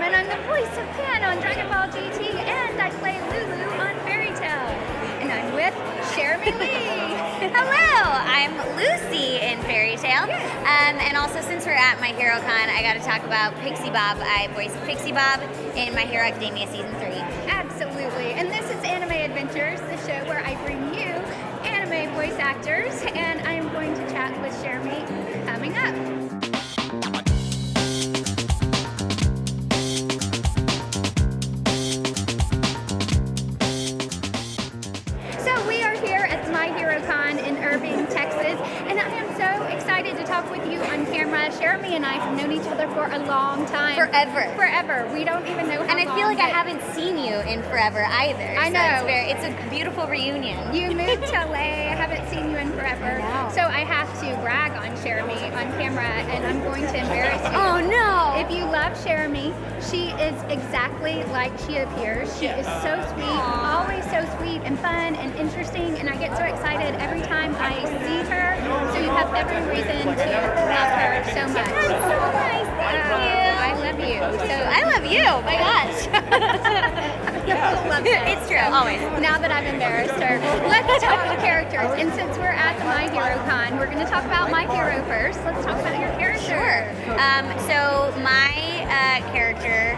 and I'm the voice of Pan on Dragon Ball GT, and I play Lulu on Fairy Tail. And I'm with Cherami Leigh. Hello, I'm Lucy in Fairy Tail. And also, since we're at My Hero Con, I got to talk about Pixie-Bob. I voiced Pixie-Bob in My Hero Academia Season 3. Absolutely. And this is Anime Adventures, the show where I bring you anime voice actors, and I am going to chat with Cherami coming up. In Irving, Texas, and I am so excited to talk with you on camera. Cherami and I have known each other for a long time. Forever. We don't even know how long. And I feel like I haven't seen you in forever either. I know. So it's a beautiful reunion. You moved to LA. I haven't seen you in forever. So I have to brag on Cherami on camera, and I'm going to embarrass you. Oh no! If you love Cherami, she is exactly like she appears. She is so sweet, always so sweet and fun and interesting, and I get so excited every time I see her. So you have every reason to love her so much. That's so nice. Thank you. I love you. So I love you. My gosh. It's true, always. Now that I've embarrassed her, let's talk characters. And since we're at the My Hero Con, we're going to talk about My Hero first. Let's talk about your character. Sure. So my character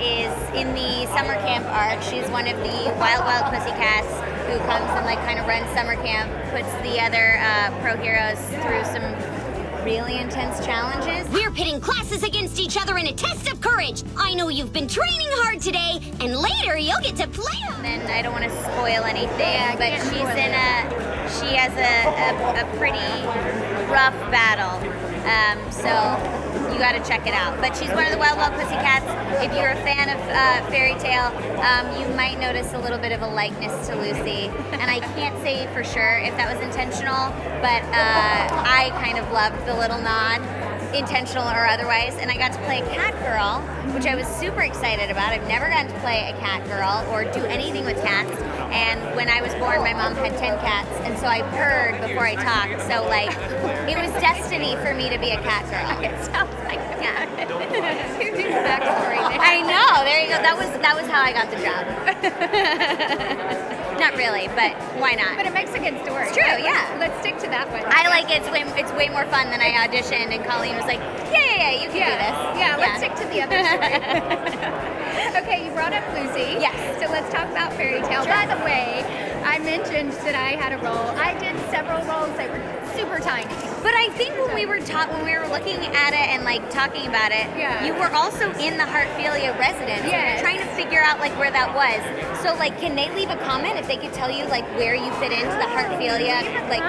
is in the summer camp arc. She's one of the wild pussycats who comes and kind of runs summer camp, puts the other pro heroes through some really intense challenges. We're pitting classes against each other in a test of courage. I know you've been training hard today, and later you'll get to play. And I don't want to spoil anything, but she has a pretty rough battle. So you got to check it out. But she's one of the wild pussycats. If you're a fan of Fairy Tail, you might notice a little bit of a likeness to Lucy. And I can't say for sure if that was intentional, but I kind of loved the little nod, intentional or otherwise, and I got to play a cat girl, which I was super excited about. I've never gotten to play a cat girl or do anything with cats, and when I was born, my mom had 10 cats, and so I purred before I talked, so it was destiny for me to be a cat girl. It sounds like that. Who knew the backstory there? I know, there you go. That was how I got the job. Not really, but why not? But it makes a good story. It's true, yeah. Let's stick to that one. I like it. It's way more fun than I auditioned, and Colleen was like, yeah, you can do this. Yeah, let's stick to the other story. Okay, you brought up Lucy. Yes. So let's talk about Fairy Tail. By the way, I mentioned that I had a role. I did several roles that were super tiny. But I think when we were looking at it and talking about it, you were also in the Heartphilia residence. Yeah. We were trying to figure out where that was. So can they leave a comment if they could tell you where you fit into the Heartphilia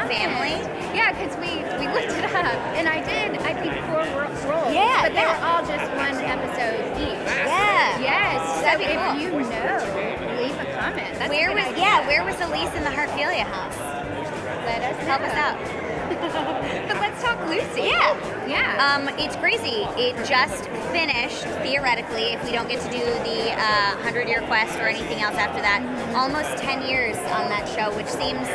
family? Yeah, because we looked it up, and I did, I think, 4 roles. Yeah, but they were all just one episode each. Yeah. Yes. That'd be if cool. you know, leave a comment. That's where a good was idea. where was Elise in the Heartphilia house? Let us Help us out. But let's talk Lucy. Yeah. It's crazy. It just finished, theoretically, if we don't get to do the 100-year quest or anything else after that, almost 10 years on that show, which seems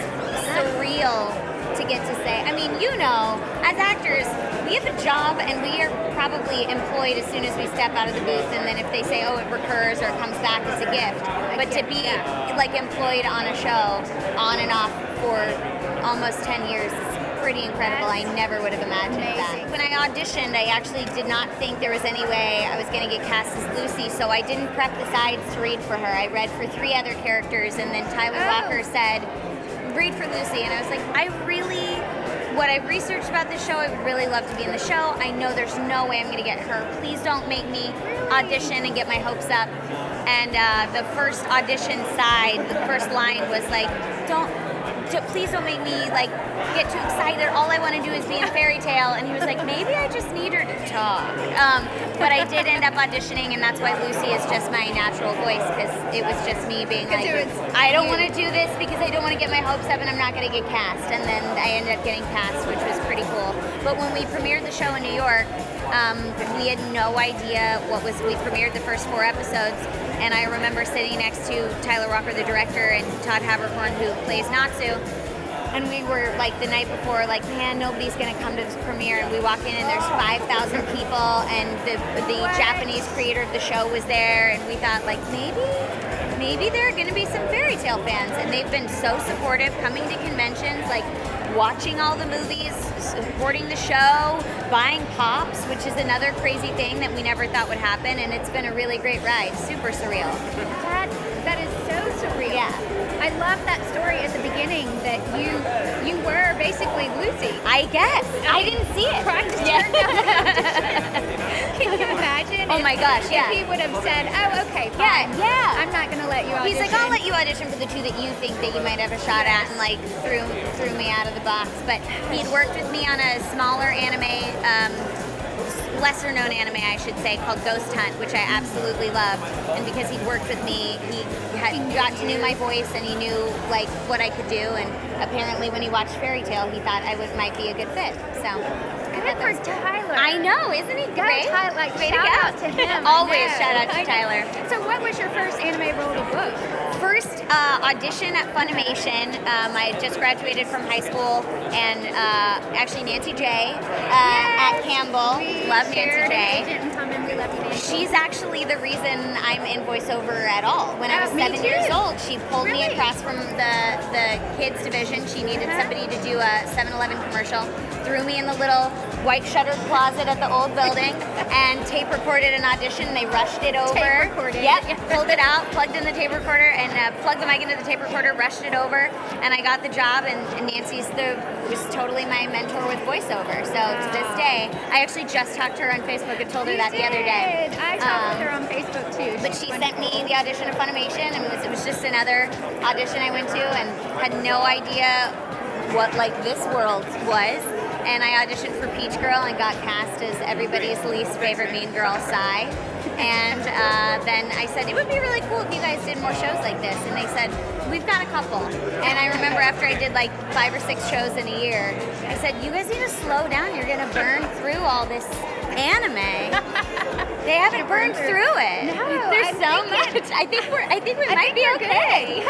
surreal to get to say. I mean, as actors, we have a job and we are probably employed as soon as we step out of the booth, and then if they say, it recurs or it comes back, it's a gift. But to be employed on a show on and off for almost 10 years is pretty incredible. I never would have imagined that. When I auditioned, I actually did not think there was any way I was going to get cast as Lucy, so I didn't prep the sides to read for her. I read for 3 other characters, and then Tyler Walker said, read for Lucy, and I was like, what I've researched about this show, I would really love to be in the show. I know there's no way I'm going to get her. Please don't make me audition and get my hopes up. And the first audition side, the first line was please don't make me get too excited. All I want to do is be in Fairy Tail. And he was like, maybe I just need her to talk. But I did end up auditioning, and that's why Lucy is just my natural voice, because it was just me being I don't want to do this because I don't want to get my hopes up and I'm not going to get cast. And then I ended up getting cast, which was pretty cool. But when we premiered the show in New York, we had no idea we premiered the first 4 episodes, and I remember sitting next to Tyler Walker, the director, and Todd Haberkorn, who plays Natsu, And we were like the night before, like, man, nobody's gonna come to this premiere. And we walk in and there's 5,000 people, and the Japanese creator of the show was there, and we thought like maybe there are gonna be some fairy tale fans, and they've been so supportive, coming to conventions, like watching all the movies, supporting the show, buying pops, which is another crazy thing that we never thought would happen, and it's been a really great ride. Super surreal. That is so surreal. Yeah. I love that story at the beginning that you were basically Lucy. I guess. I didn't see it. Practice Yeah. turned out the audition. Can you imagine? Oh my gosh, yeah. If he would have said, "Oh, okay, fine. Yeah. I'm not going to let you audition." He's like, I'll let you audition for the two that you think that you might have a shot at, and like threw me out of the box. But he'd worked with me on a smaller anime, lesser known anime, I should say, called Ghost Hunt, which I absolutely loved. And because he'd worked with me, he got to know my voice, and he knew like what I could do. And apparently, when he watched Fairy Tale, he thought I might be a good fit. So. Good for Tyler. I know, isn't he Go great? Tyler, like, Way to shout go. out to him. Always I know. shout out to I know. Tyler. So what was your first anime role to book? First audition at Funimation. I had just graduated from high school, and actually Nancy J at Campbell. Love Nancy J. Agent in common. We love you, Nancy. She's actually the reason I'm in voiceover at all. When I was me 7 too. years old, she pulled me Really? across from the kids division. She needed somebody to do a 7-Eleven commercial. Threw me in the little white shuttered closet at the old building and tape recorded an audition. They rushed it over. Tape recorded. Yep. Pulled it out, plugged in the tape recorder, and plugged the mic into the tape recorder, rushed it over, and I got the job. And Nancy's was totally my mentor with voiceover. So to this day, I actually just talked to her on Facebook and told her that the other day. I talked with her on Facebook too. But she sent me the audition of Funimation, and it was just another audition I went to, and had no idea what like this world was. And I auditioned for Peach Girl and got cast as everybody's least favorite mean girl, Sai. And then I said, it would be really cool if you guys did more shows like this. And they said, we've got a couple. And I remember after I did like 5 or 6 shows in a year, I said, you guys need to slow down. You're going to burn through all this anime. They haven't burned through it. No, There's so much. I think we might be okay.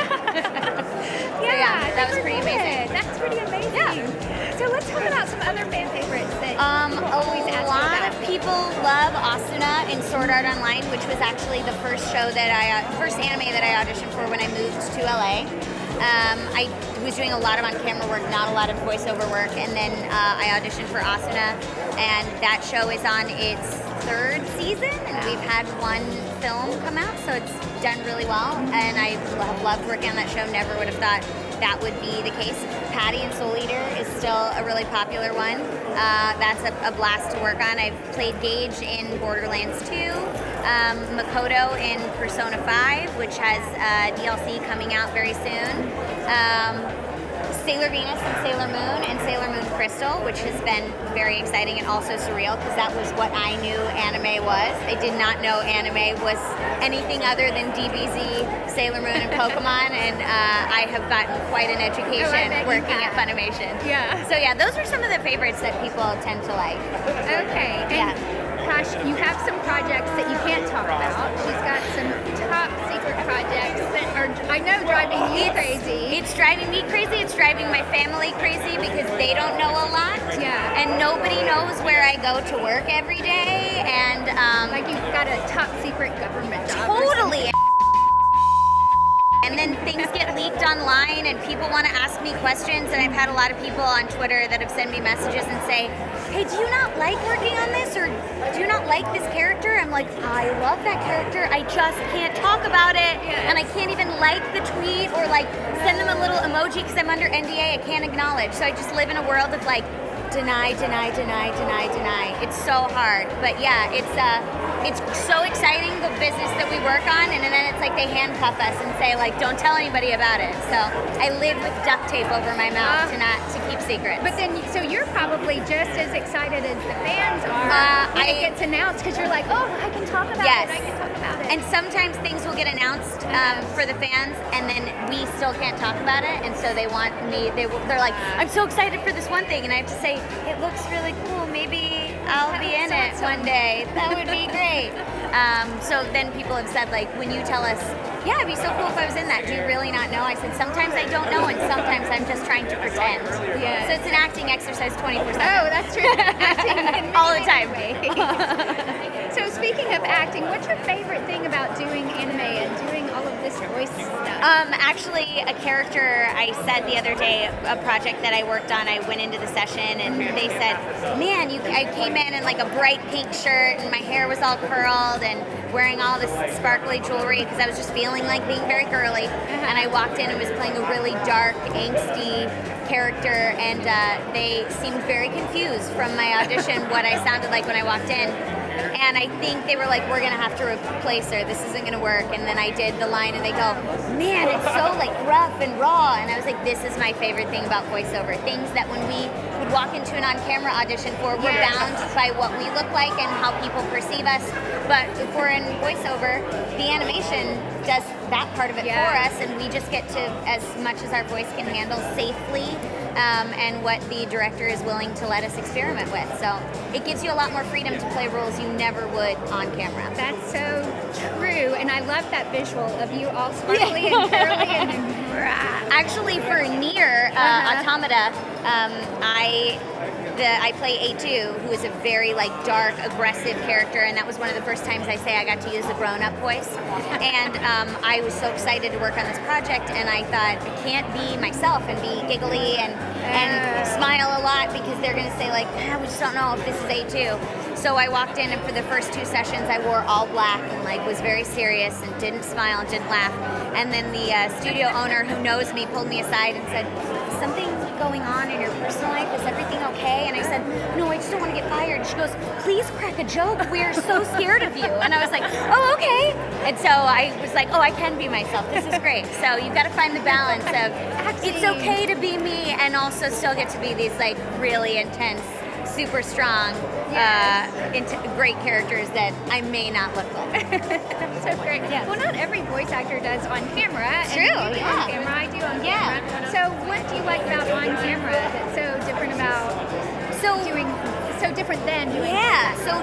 Yeah, that was pretty amazing. That's pretty amazing. Yeah. So let's talk about some other fan favorites that people always ask A lot about. of people love Asuna in Sword Art Online, which was actually the first anime that I auditioned for when I moved to LA. I was doing a lot of on-camera work, not a lot of voiceover work, and then I auditioned for Asuna, and that show is on its 3rd season, and we've had 1 film come out, so it's done really well, and I have loved working on that show. Never would have thought that would be the case. Patty and Soul Eater is still a really popular one. That's a blast to work on. I've played Gaige in Borderlands 2, Makoto in Persona 5, which has DLC coming out very soon. Sailor Venus and Sailor Moon and Sailor Moon Crystal, which has been very exciting and also surreal because that was what I knew anime was. I did not know anime was anything other than DBZ, Sailor Moon, and Pokemon, and I have gotten quite an education working at Funimation. Yeah. So yeah, those are some of the favorites that people tend to like. Okay. And Yeah. Gosh, you have some projects that you can't talk about. She's got some top secret projects that are, I know, driving you crazy. It's driving me crazy. It's driving my family crazy because they don't know a lot. Yeah. And nobody knows where I go to work every day. And Like you've got a top secret government job. totally. And then things get leaked online and people want to ask me questions, and I've had a lot of people on Twitter that have sent me messages and say, hey, do you not like working on this, or do you not like this character? I'm like, I love that character, I just can't talk about it, and I can't even like the tweet or like send them a little emoji because I'm under NDA, I can't acknowledge. So I just live in a world of like deny. It's so hard, but yeah, it's so exciting, the business that we work on, and then it's like they handcuff us and say like, don't tell anybody about it. So I live with duct tape over my mouth to keep secrets. But then, so you're probably just as excited as the fans are when it gets announced, because you're like, oh, I can talk about it. I can talk about it. And sometimes things will get announced for the fans, and then we still can't talk about it, and so they want me. They're like, I'm so excited for this one thing, and I have to say, it looks really cool. Maybe I'll be in it one day. That would be great. So then people have said, like, when you tell us, yeah, it'd be so cool if I was in that, do you really not know? I said, sometimes I don't know, and sometimes I'm just trying to pretend. Yeah. So it's an acting exercise 24/7. Oh, that's true. Acting in All the time. So speaking of acting, what's your favorite thing about doing anime and doing all of this voice stuff? Actually, a character I said the other day, a project that I worked on, I went into the session and they said, man, I came in like a bright pink shirt and my hair was all curled and wearing all this sparkly jewelry because I was just feeling like being very girly. And I walked in and was playing a really dark, angsty character, and they seemed very confused from my audition what I sounded like when I walked in. And I think they were like, we're gonna have to replace her, this isn't gonna work. And then I did the line and they go, man, it's so like rough and raw. And I was like, this is my favorite thing about voiceover. Things that when we would walk into an on-camera audition for, we're bound by what we look like and how people perceive us. But if we're in voiceover, the animation does that part of it for us, and we just get to, as much as our voice can handle, safely, and what the director is willing to let us experiment with. So it gives you a lot more freedom to play roles you never would on camera. That's so true, and I love that visual of you all sparkly and curly and Actually, for Nier Automata, I play A2, who is a very like dark, aggressive character, and that was one of the first times I got to use a grown-up voice. And I was so excited to work on this project, and I thought I can't be myself and be giggly and smile a lot because they're going to say like, we just don't know if this is A2. So I walked in, and for the first 2 sessions, I wore all black and like was very serious and didn't smile and didn't laugh. And then the studio owner, who knows me, pulled me aside and said, "Is something going on in your personal life? Is everything okay?" And I said, "No, I just don't want to get fired." She goes, "Please crack a joke. We're so scared of you." And I was like, "Oh, okay." And so I was like, "Oh, I can be myself. This is great." So you've got to find the balance of it's okay to be me and also still get to be these like really intense, super strong, great characters that I may not look like. That's so great. Yes. Well, not every voice actor does on camera. True, And you do on camera, I do on camera. So what do you like about on camera that's so different about doing so different than doing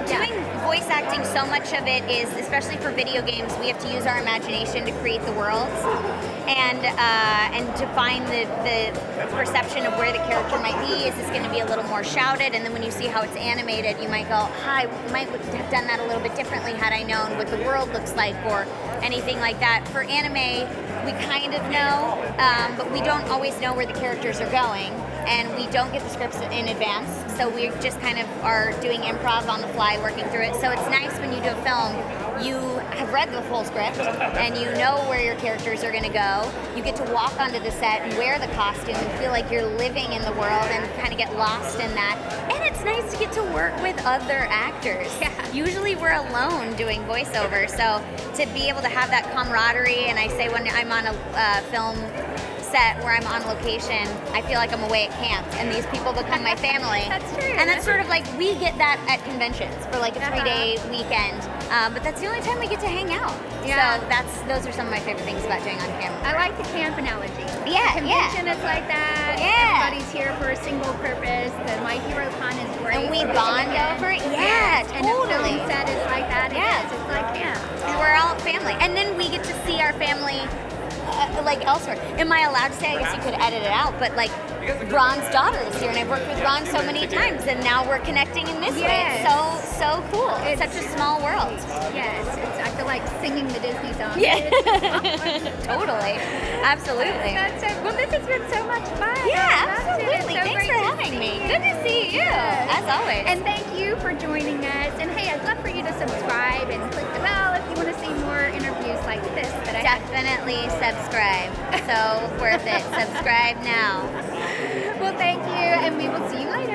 doing voice acting, so much of it is, especially for video games, we have to use our imagination to create the worlds and define the perception of where the character might be. Is this going to be a little more shouted? And then when you see how it's animated, you might go, I might have done that a little bit differently had I known what the world looks like or anything like that. For anime, we kind of know, but we don't always know where the characters are going. And we don't get the scripts in advance, so we just kind of are doing improv on the fly, working through it. So it's nice when you do a film, you have read the full script, and you know where your characters are going to go. You get to walk onto the set and wear the costume and feel like you're living in the world and kind of get lost in that. And it's nice to get to work with other actors. Usually we're alone doing voiceover, so to be able to have that camaraderie, and I say when I'm on a film set where I'm on location, I feel like I'm away at camp, and these people become my family. That's true. And that's sort of like, we get that at conventions for like a 3-day weekend, but that's the only time we get to hang out. Yeah. So those are some of my favorite things about doing on camera. I like the camp analogy. Yeah, the convention is like that. Yeah. Everybody's here for a single purpose. The My Hero Con is great. And we for bond weekend. over it. Yes. Yeah, And totally. the film set is like that. Yeah. It's like camp. And we're all family. And then we get to see our family like elsewhere. Am I allowed to say? I guess you could edit it out, but like Ron's daughter is here, and I've worked with Ron so many times, and now we're connecting in this way. It's so cool. It's such a small world. Yes, I feel like singing the Disney song. Yeah, totally, absolutely. Well, this has been so much fun. Yeah, I loved it. absolutely. It's so Thanks great for to having see me. you. Good to see you, as always. And thank you for joining us. And hey, I'd love for you to subscribe and click the bell if you want to see more interviews like this that I have. Definitely subscribe. So worth it. Subscribe now. Well, thank you, and we will see you later.